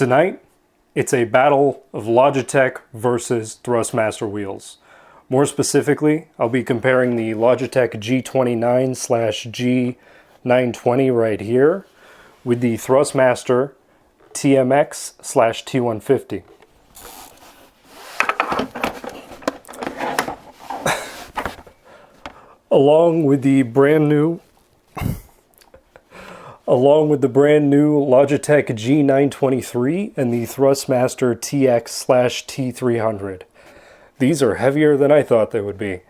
Tonight, it's a battle of Logitech versus Thrustmaster wheels. More specifically, I'll be comparing the Logitech G29/G920 right here with the Thrustmaster TMX/T150. Along with the brand new Logitech G923 and the Thrustmaster TX/T300. These are heavier than I thought they would be.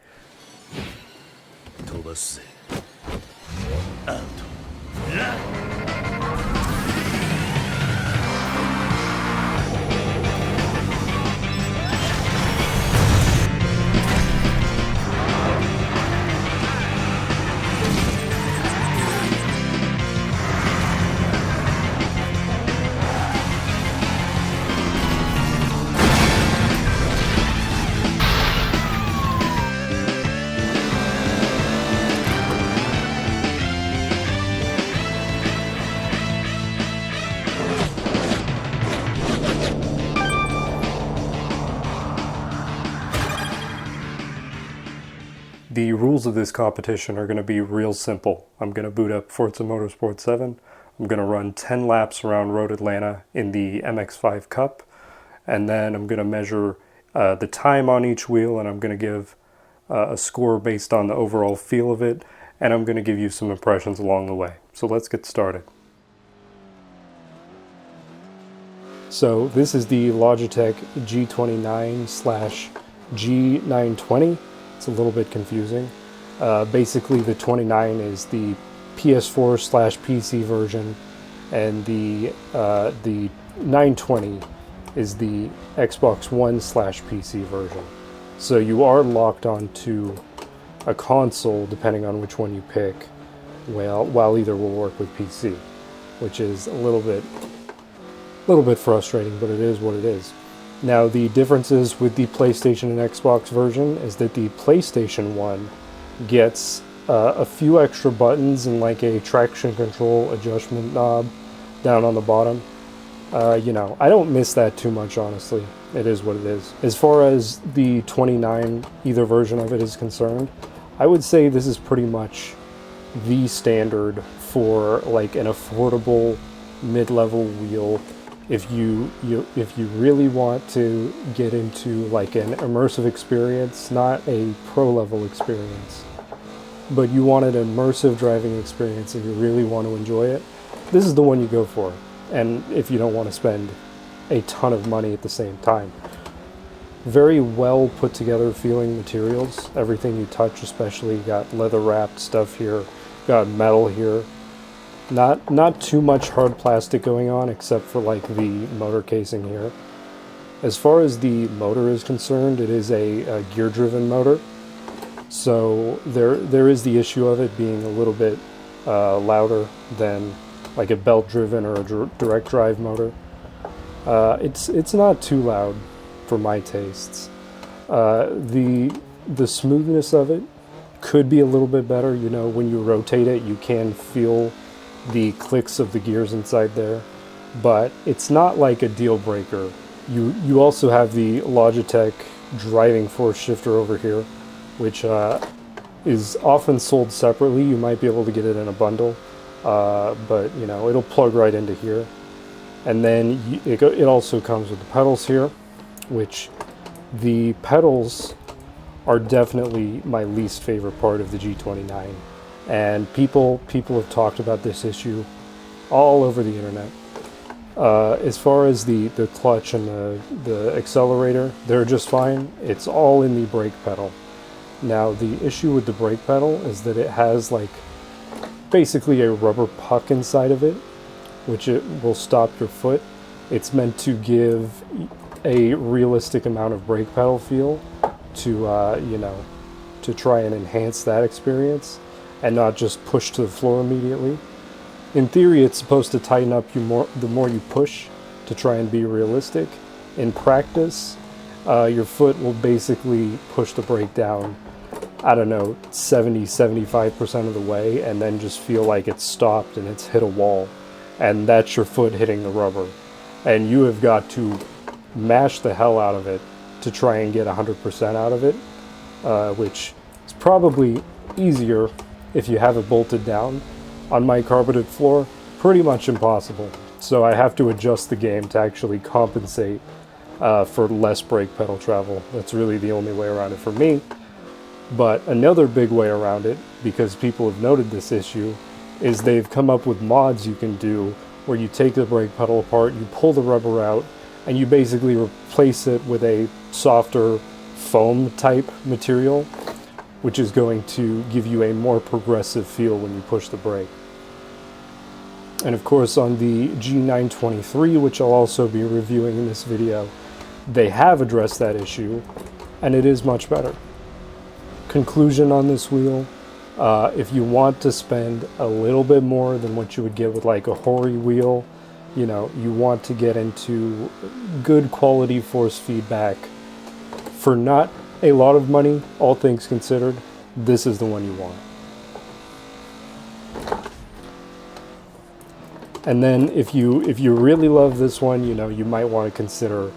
The rules of this competition are going to be real simple. I'm going to boot up Forza Motorsport 7. I'm going to run 10 laps around Road Atlanta in the MX-5 Cup. And then I'm going to measure the time on each wheel, and I'm going to give a score based on the overall feel of it. And I'm going to give you some impressions along the way. So let's get started. So this is the Logitech G29/G920. It's a little bit confusing. Basically, the 29 is the PS4/PC version, and the 920 is the Xbox One/PC version. So you are locked onto a console depending on which one you pick. While either will work with PC, which is a little bit frustrating, but it is what it is. Now, the differences with the PlayStation and Xbox version is that the PlayStation one gets a few extra buttons and like a traction control adjustment knob down on the bottom. I don't miss that too much, honestly. It is what it is. As far as the 29, either version of it is concerned, I would say this is pretty much the standard for like an affordable mid-level wheel. If you really want to get into like an immersive experience, not a pro level experience, but you want an immersive driving experience and you really want to enjoy it, this is the one you go for. And if you don't want to spend a ton of money at the same time. Very well put together feeling materials. Everything you touch, especially, you got leather wrapped stuff here, got metal here. Not too much hard plastic going on, except for like the motor casing here. As far as the motor is concerned, it is a gear-driven motor. So there is the issue of it being a little bit louder than like a belt-driven or a direct drive motor. It's not too loud for my tastes. The smoothness of it could be a little bit better. When you rotate it, you can feel the clicks of the gears inside there, but it's not like a deal breaker. You also have the Logitech driving force shifter over here, which is often sold separately. You might be able to get it in a bundle, but it'll plug right into here. And then it also comes with the pedals here, which the pedals are definitely my least favorite part of the G29. And people have talked about this issue all over the internet. As far as the clutch and the accelerator, they're just fine. It's all in the brake pedal. Now, the issue with the brake pedal is that it has like basically a rubber puck inside of it, which it will stop your foot. It's meant to give a realistic amount of brake pedal feel to try and enhance that experience, and not just push to the floor immediately. In theory, it's supposed to tighten up you more the more you push to try and be realistic. In practice, your foot will basically push the brake down, I don't know, 70-75% of the way, and then just feel like it's stopped and it's hit a wall, and that's your foot hitting the rubber. and you have got to mash the hell out of it to try and get 100% out of it, which is probably easier if you have it bolted down. On my carpeted floor, pretty much impossible. So I have to adjust the game to actually compensate for less brake pedal travel. That's really the only way around it for me. But another big way around it, because people have noted this issue, is they've come up with mods you can do where you take the brake pedal apart, you pull the rubber out, and you basically replace it with a softer foam type material, which is going to give you a more progressive feel when you push the brake. And of course on the G923, which I'll also be reviewing in this video, they have addressed that issue, and it is much better. Conclusion on this wheel, if you want to spend a little bit more than what you would get with like a Hori wheel, you know, you want to get into good quality force feedback for not a lot of money, all things considered, this is the one you want. And then if you really love this one, you know, you might want to consider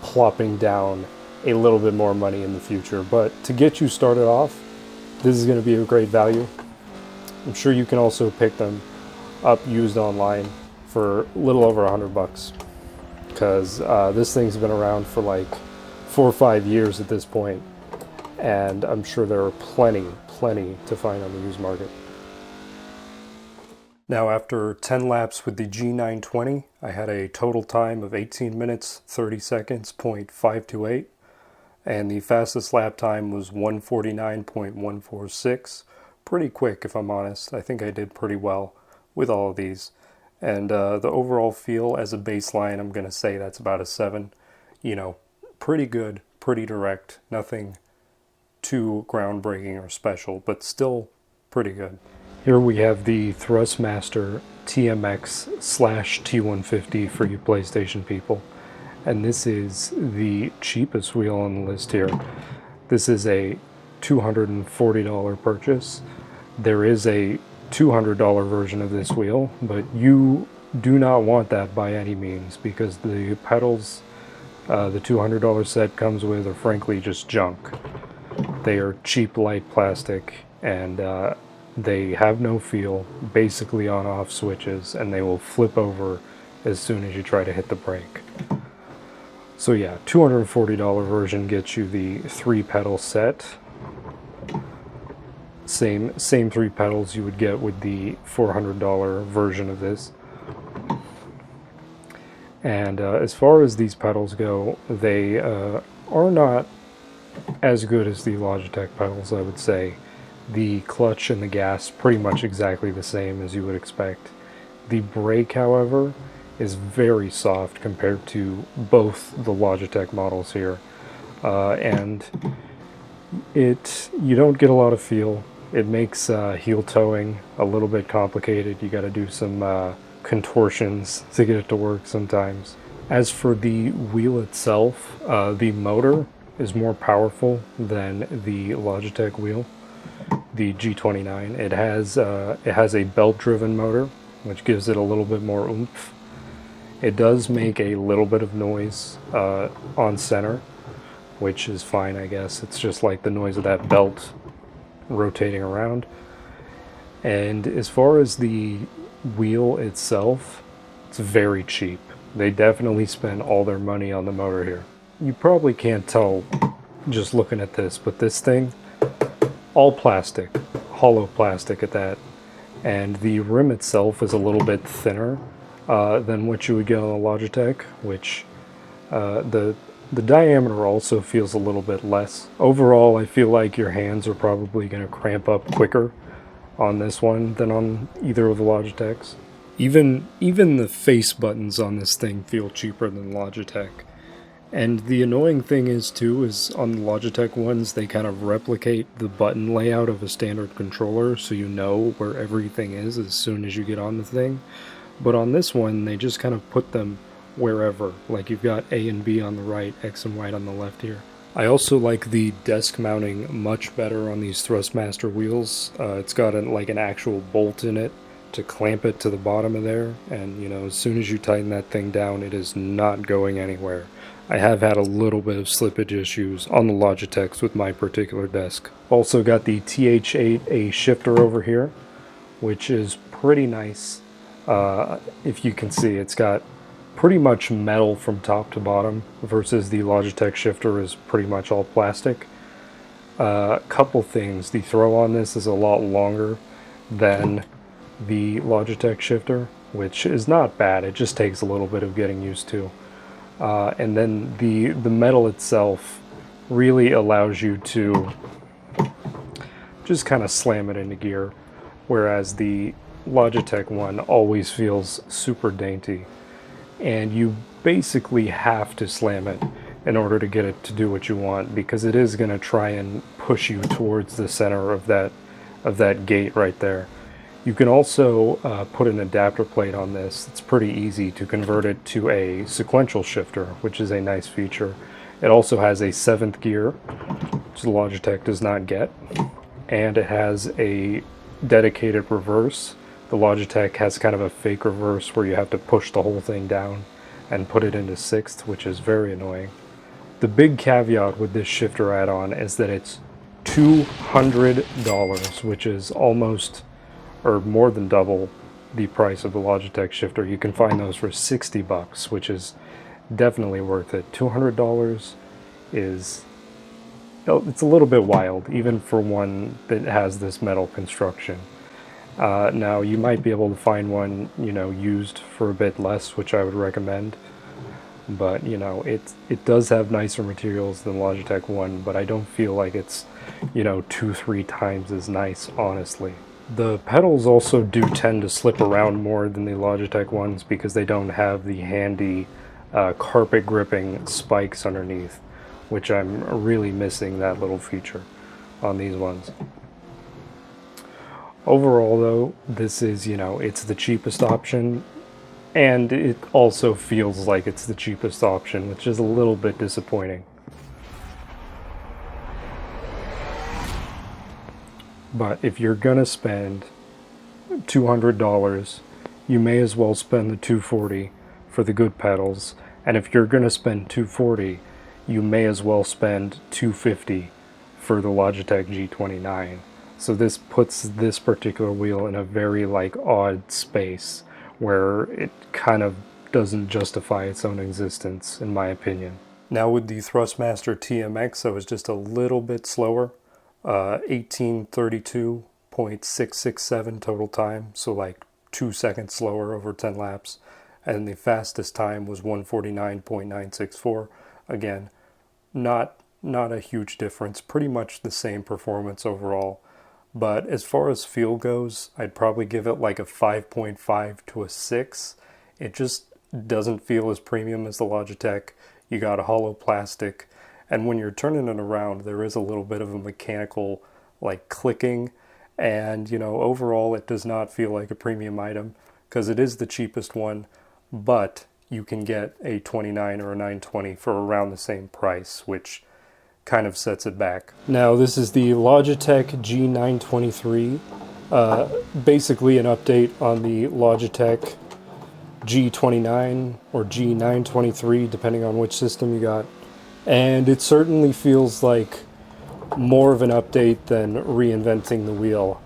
plopping down a little bit more money in the future. But to get you started off, this is going to be a great value. I'm sure you can also pick them up used online for a little over $100, because this thing's been around for like 4 or 5 years at this point, and I'm sure there are plenty to find on the used market. Now, after 10 laps with the G920, I had a total time of 18 minutes 30 seconds, .528, and the fastest lap time was 149.146. Pretty quick, if I'm honest. I think I did pretty well with all of these. And the overall feel as a baseline, I'm going to say that's about a 7. You know, pretty good, pretty direct, nothing too groundbreaking or special, but still pretty good. Here we have the Thrustmaster TMX / T150 for you PlayStation people. And this is the cheapest wheel on the list here. This is a $240 purchase. There is a $200 version of this wheel, but you do not want that by any means, because the pedals the $200 set comes with are frankly just junk. They are cheap light plastic, and they have no feel, basically on-off switches, and they will flip over as soon as you try to hit the brake. So yeah, $240 version gets you the 3 pedal set. Same 3 pedals you would get with the $400 version of this. And as far as these pedals go, they are not as good as the Logitech pedals, I would say. The clutch and the gas pretty much exactly the same as you would expect. The brake, however, is very soft compared to both the Logitech models here. And you don't get a lot of feel. It makes heel towing a little bit complicated. You got to do some contortions to get it to work sometimes. As for the wheel itself, the motor is more powerful than the Logitech wheel, the G29. It has a belt-driven motor, which gives it a little bit more oomph. It does make a little bit of noise on center, which is fine, I guess. It's just like the noise of that belt rotating around. And as far as the wheel itself, it's very cheap. They definitely spend all their money on the motor here. You probably can't tell just looking at this, but this thing, all plastic, hollow plastic at that, and the rim itself is a little bit thinner than what you would get on the Logitech, which the diameter also feels a little bit less. Overall, I feel like your hands are probably going to cramp up quicker on this one than on either of the Logitechs. Even the face buttons on this thing feel cheaper than Logitech. And the annoying thing is on the Logitech ones, they kind of replicate the button layout of a standard controller, so you know where everything is as soon as you get on the thing. But on this one, they just kind of put them wherever. Like you've got A and B on the right, X and Y on the left here. I also like the desk mounting much better on these Thrustmaster wheels. It's got like an actual bolt in it to clamp it to the bottom of there, and you know, as soon as you tighten that thing down, it is not going anywhere. I have had a little bit of slippage issues on the Logitechs with my particular desk. Also got the TH8A shifter over here, which is pretty nice. If you can see, it's got pretty much metal from top to bottom versus the Logitech shifter is pretty much all plastic. Couple things, the throw on this is a lot longer than the Logitech shifter, which is not bad. It just takes a little bit of getting used to. And then the metal itself really allows you to just kind of slam it into gear, whereas the Logitech one always feels super dainty, and you basically have to slam it in order to get it to do what you want, because it is going to try and push you towards the center of that gate right there. You can also put an adapter plate on this. It's pretty easy to convert it to a sequential shifter, which is a nice feature. It also has a 7th gear, which the Logitech does not get, and it has a dedicated reverse. The Logitech has kind of a fake reverse where you have to push the whole thing down and put it into 6th, which is very annoying. The big caveat with this shifter add-on is that it's $200, which is almost or more than double the price of the Logitech shifter. You can find those for 60 bucks, which is definitely worth it. $200 is, it's a little bit wild, even for one that has this metal construction. Now, you might be able to find one, you know, used for a bit less, which I would recommend. But, you know, it does have nicer materials than Logitech one, but I don't feel like it's, you know, 2-3 times as nice, honestly. The pedals also do tend to slip around more than the Logitech ones because they don't have the handy carpet gripping spikes underneath, which I'm really missing that little feature on these ones. Overall though, this is, you know, it's the cheapest option, and it also feels like it's the cheapest option, which is a little bit disappointing. But if you're gonna spend $200, you may as well spend the $240 for the good pedals. And if you're gonna spend $240, you may as well spend $250 for the Logitech G29. So this puts this particular wheel in a very like odd space where it kind of doesn't justify its own existence, in my opinion. Now with the Thrustmaster TMX, I was just a little bit slower. 1832.667 total time, so like 2 seconds slower over 10 laps, and the fastest time was 149.964. Again, not a huge difference, pretty much the same performance overall, but as far as feel goes, I'd probably give it like a 5.5 to a 6. It just doesn't feel as premium as the Logitech. You got a hollow plastic, and when you're turning it around, there is a little bit of a mechanical, like, clicking. And, you know, overall, it does not feel like a premium item because it is the cheapest one, but you can get a 29 or a 920 for around the same price, which kind of sets it back. Now, this is the Logitech G923. Basically an update on the Logitech G29 or G923, depending on which system you got. And it certainly feels like more of an update than reinventing the wheel.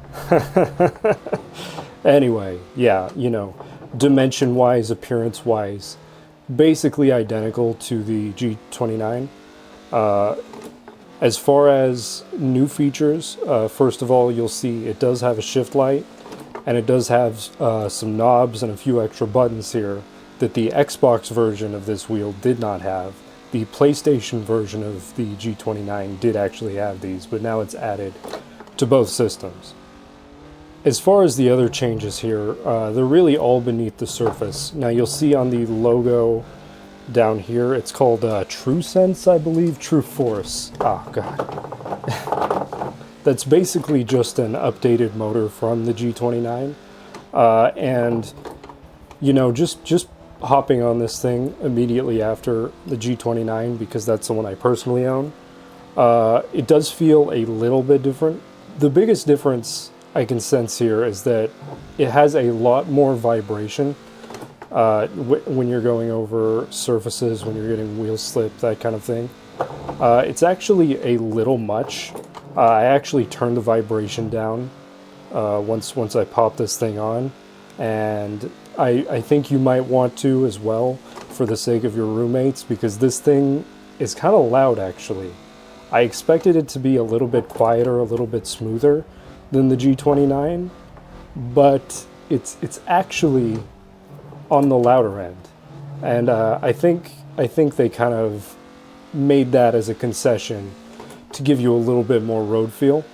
Anyway, yeah, you know, dimension-wise, appearance-wise, basically identical to the G29. As far as new features, first of all, you'll see it does have a shift light, and it does have some knobs and a few extra buttons here that the Xbox version of this wheel did not have. The PlayStation version of the G29 did actually have these, but now it's added to both systems. As far as the other changes here, they're really all beneath the surface. Now you'll see on the logo down here, it's called TrueSense, I believe, True Force. Oh god. That's basically just an updated motor from the G29. And, you know, just hopping on this thing immediately after the G29, because that's the one I personally own, it does feel a little bit different. The biggest difference I can sense here is that it has a lot more vibration when you're going over surfaces, when you're getting wheel slip, that kind of thing. It's actually a little much. I actually turned the vibration down once I pop this thing on, and I think you might want to as well for the sake of your roommates, because this thing is kind of loud actually. I expected it to be a little bit quieter, a little bit smoother than the G29, but it's actually on the louder end, and I think they kind of made that as a concession to give you a little bit more road feel.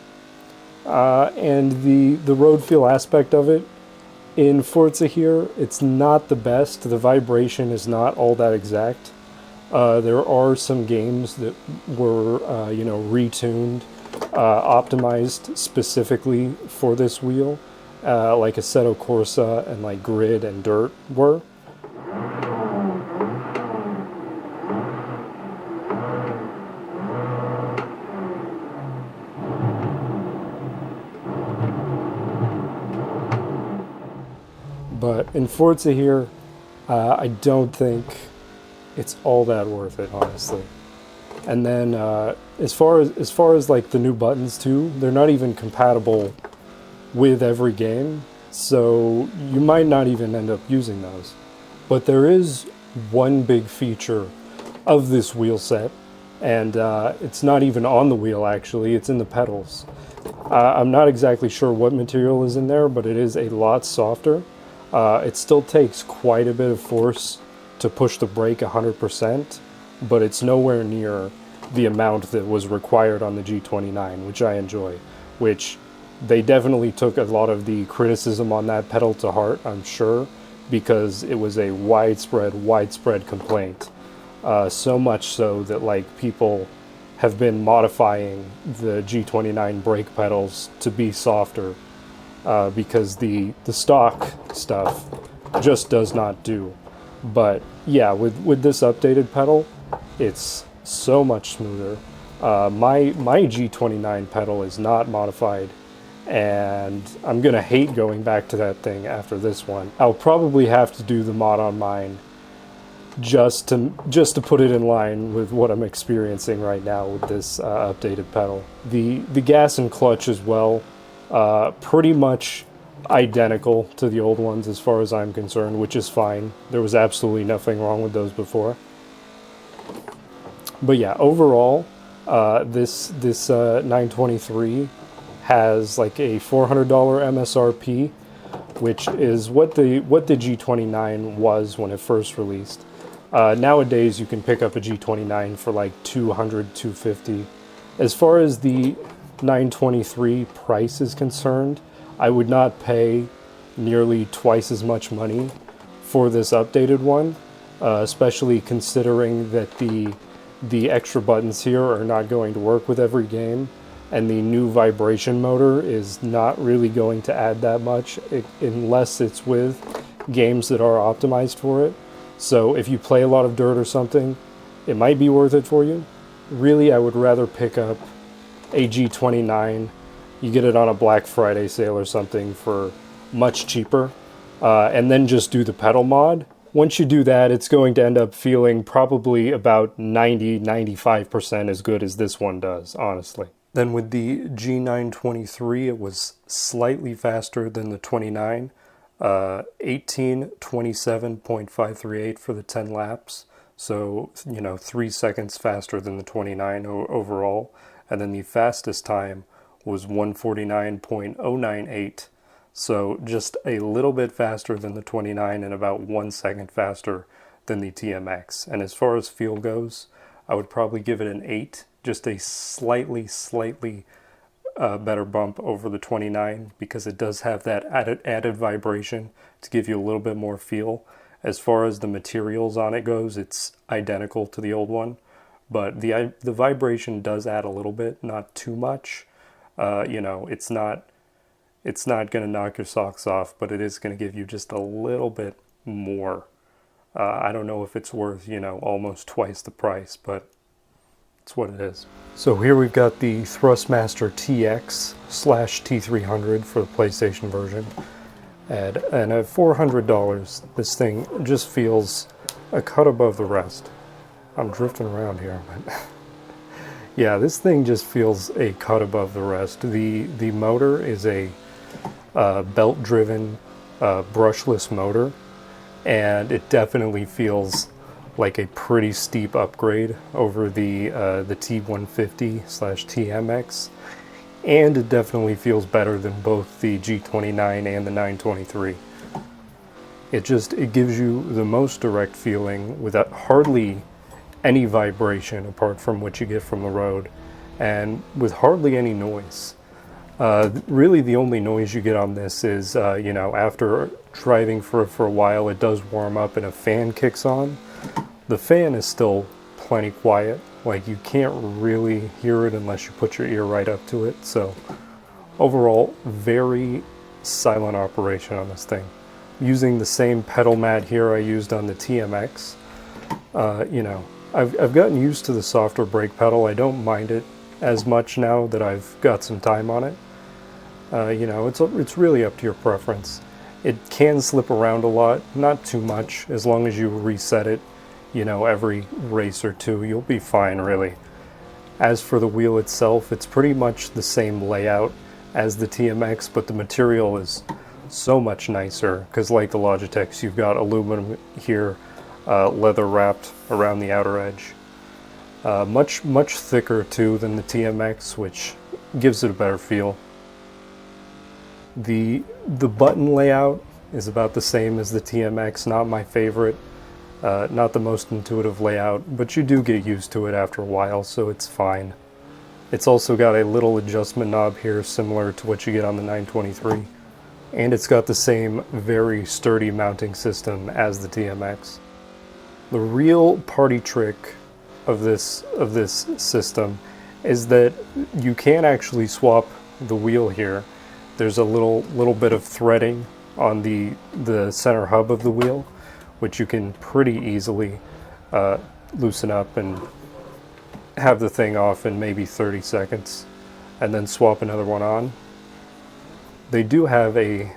And the road feel aspect of it in Forza here, it's not the best. The vibration is not all that exact. There are some games that were retuned, optimized specifically for this wheel, like Assetto Corsa and like Grid and Dirt were. But in Forza here, I don't think it's all that worth it, honestly. And then as far as like the new buttons too, they're not even compatible with every game, so you might not even end up using those. But there is one big feature of this wheel set, and it's not even on the wheel actually, it's in the pedals. I'm not exactly sure what material is in there, but it is a lot softer. It still takes quite a bit of force to push the brake 100%, but it's nowhere near the amount that was required on the G29, which I enjoy, which they definitely took a lot of the criticism on that pedal to heart, I'm sure, because it was a widespread complaint. So much so that like people have been modifying the G29 brake pedals to be softer, because the stock stuff just does not do. But yeah, with this updated pedal, it's so much smoother. My G29 pedal is not modified, and I'm gonna hate going back to that thing after this one. I'll probably have to do the mod on mine just to put it in line with what I'm experiencing right now with this updated pedal. The gas and clutch as well, pretty much identical to the old ones as far as I'm concerned, which is fine. There was absolutely nothing wrong with those before. But yeah, overall, this 923 has like a $400 MSRP, which is what the G29 was when it first released. Nowadays, you can pick up a G29 for like $200, $250. As far as the 923 price is concerned, I would not pay nearly twice as much money for this updated one, especially considering that the extra buttons here are not going to work with every game, and the new vibration motor is not really going to add that much unless it's with games that are optimized for it. So if you play a lot of Dirt or something, it might be worth it for you. Really, I would rather pick up a G29. You get it on a Black Friday sale or something for much cheaper, and then just do the pedal mod. Once you do that, it's going to end up feeling probably about 90–95% as good as this one does, honestly. Then with the G923, it was slightly faster than the 29, 18:27.538 for the 10 laps. So, 3 seconds faster than the 29 overall. And then the fastest time was 149.098. So just a little bit faster than the 29 and about 1 second faster than the TMX. And as far as feel goes, I would probably give it an 8, just a slightly better bump over the 29, because it does have that added vibration to give you a little bit more feel. As far as the materials on it goes, it's identical to the old one, but the vibration does add a little bit, not too much. It's not going to knock your socks off, but it is going to give you just a little bit more. I don't know if it's worth, almost twice the price, but It's what it is. So here we've got the Thrustmaster TX / T300 for the PlayStation version. And at $400, this thing just feels a cut above the rest. I'm drifting around here, but yeah, this thing just feels a cut above the rest. The motor is a belt-driven brushless motor, and it definitely feels like a pretty steep upgrade over the T150 / TMX, and it definitely feels better than both the G29 and the 923. It gives you the most direct feeling without hardly any vibration apart from what you get from the road, and with hardly any noise. Really the only noise you get on this is, you know, after driving for a while, it does warm up and a fan kicks on. The fan is still plenty quiet, like you can't really hear it unless you put your ear right up to it. So overall, very silent operation on this thing. Using the same pedal mat here I used on the TMX. You know, I've gotten used to the softer brake pedal. I don't mind it as much now that I've got some time on it. You know, it's really up to your preference. It can slip around a lot, not too much, as long as you reset it, you know, every race or two, you'll be fine, really. As for the wheel itself, it's pretty much the same layout as the TMX, but the material is so much nicer, because like the Logitechs, you've got aluminum here, leather wrapped around the outer edge. Much thicker too than the TMX, which gives it a better feel. The button layout is about the same as the TMX, not my favorite, not the most intuitive layout, but you do get used to it after a while, so it's fine. It's also got a little adjustment knob here similar to what you get on the 923, and it's got the same very sturdy mounting system as the TMX. The real party trick of this system is that you can actually swap the wheel here. There's a little bit of threading on the center hub of the wheel, which you can pretty easily loosen up and have the thing off in maybe 30 seconds, and then swap another one on. They do have a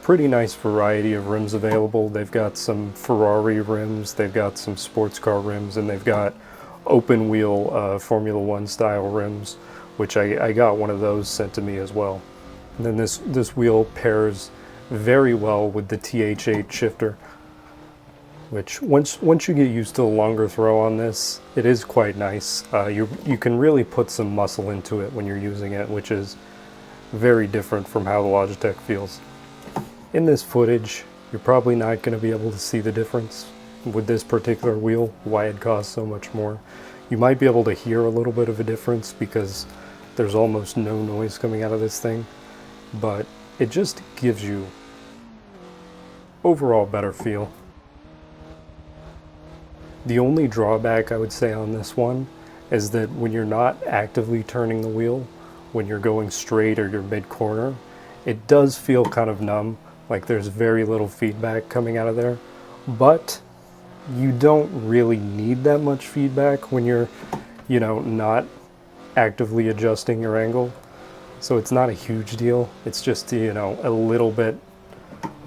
pretty nice variety of rims available. They've got some Ferrari rims, they've got some sports car rims, and they've got open wheel Formula One style rims, which I got one of those sent to me as well. And then this wheel pairs very well with the TH8 shifter, which once you get used to the longer throw on this, it is quite nice. You can really put some muscle into it when you're using it, which is very different from how the Logitech feels. In this footage, you're probably not going to be able to see the difference with this particular wheel, why it costs so much more. You might be able to hear a little bit of a difference because there's almost no noise coming out of this thing, but it just gives you overall better feel. The only drawback I would say on this one is that when you're not actively turning the wheel, when you're going straight or you're mid-corner, it does feel kind of numb, like there's very little feedback coming out of there, but you don't really need that much feedback when you're, you know, not actively adjusting your angle. So it's not a huge deal. It's just, you know, a little bit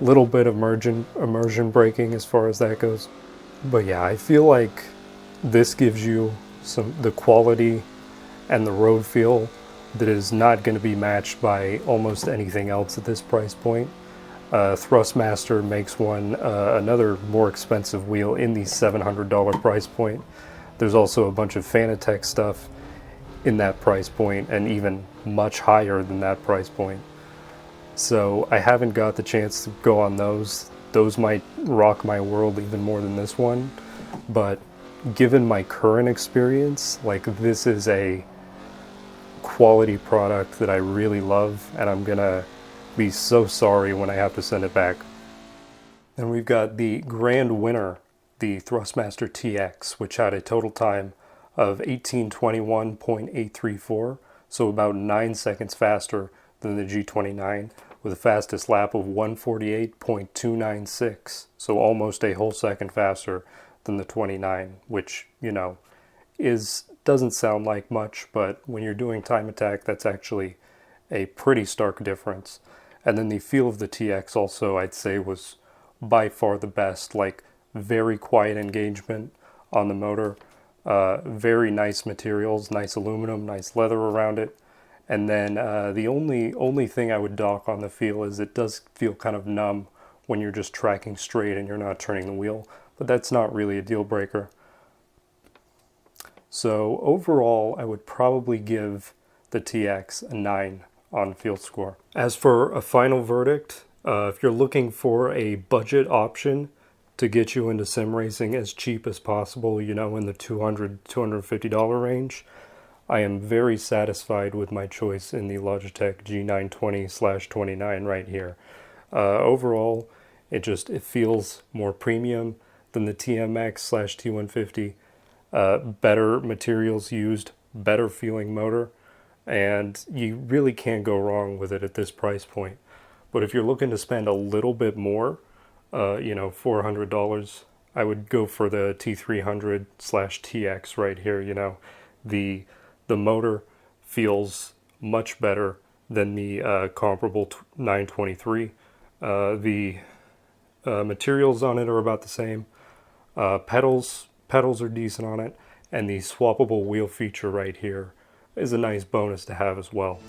immersion braking as far as that goes. But yeah, I feel like this gives you the quality and the road feel that is not going to be matched by almost anything else at this price point. Thrustmaster makes another more expensive wheel in the $700 price point. There's also a bunch of Fanatec stuff in that price point, and even much higher than that price point. So I haven't got the chance to go on those. Those might rock my world even more than this one, but given my current experience, like, this is a quality product that I really love, and I'm gonna be so sorry when I have to send it back. Then we've got the grand winner, the Thrustmaster TX, which had a total time of 18:21.834, so about 9 seconds faster than the G29, with a fastest lap of 148.296, so almost a whole second faster than the 29, which, you know, is doesn't sound like much, but when you're doing time attack, that's actually a pretty stark difference. And then the feel of the TX also, I'd say, was by far the best. Like, very quiet engagement on the motor, very nice materials, nice aluminum, nice leather around it. And then the only thing I would dock on the feel is it does feel kind of numb when you're just tracking straight and you're not turning the wheel, but that's not really a deal breaker. So overall, I would probably give the TX a 9 on field score. As for a final verdict, if you're looking for a budget option to get you into sim racing as cheap as possible, you know, in the $200, $250 range, I am very satisfied with my choice in the Logitech G920/29 right here. Overall, it feels more premium than the TMX/T150. Better materials used, better feeling motor, and you really can't go wrong with it at this price point. But if you're looking to spend a little bit more, you know, $400, I would go for the T300/TX right here. You know, the motor feels much better than the comparable 923. The materials on it are about the same. Pedals are decent on it, and the swappable wheel feature right here is a nice bonus to have as well.